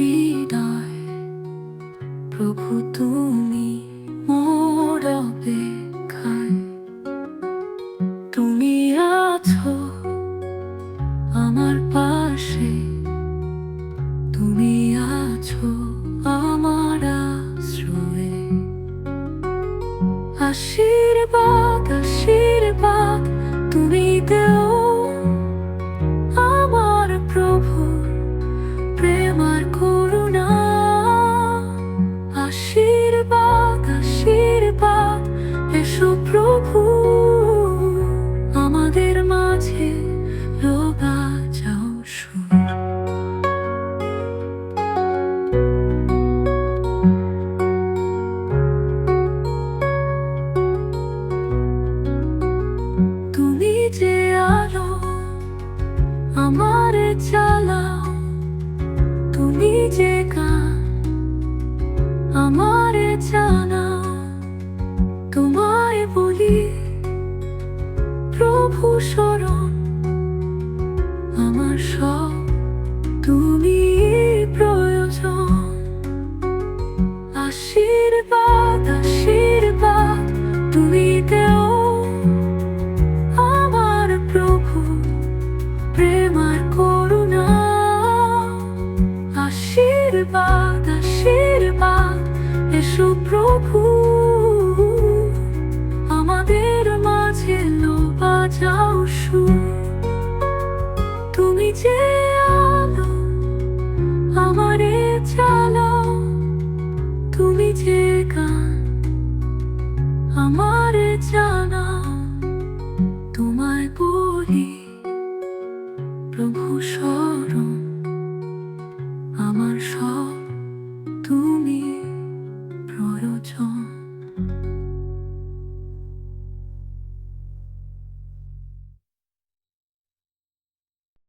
হৃদয়। প্রভু তুমি মোর অপেক্ষায়, তুমি আছো আমার পাশে, তুমি আছো আমার আশ্রয়ে। আশীর্বাদ আশীর্বাদ তুমি দেও আমার প্রভু, প্রেম আর করুণা। আশীর্বাদ আশীর্বাদ এসো প্রভু, আমাদের মাঝে রোগা যাও সুর। তুমি যে আলো আমারে চালাও, তুমি যে গান আমারে জানাও। তোমায় বলি প্রভু শরণ, আমার সব তুমি প্রয়োজন। আশীর্বাদ আশীর্বাদ তুমি দেও আমার প্রভু, প্রেম আর করুণা। আশীর্বাদ আশীর্বাদ এসো প্রভু, আমাদের মাঝে লোবা যাও সুর। তুমি যে আলো আমারে চালাও, তুমি যে গান আমারে জানাও। তোমায় বলি প্রভু শরণ,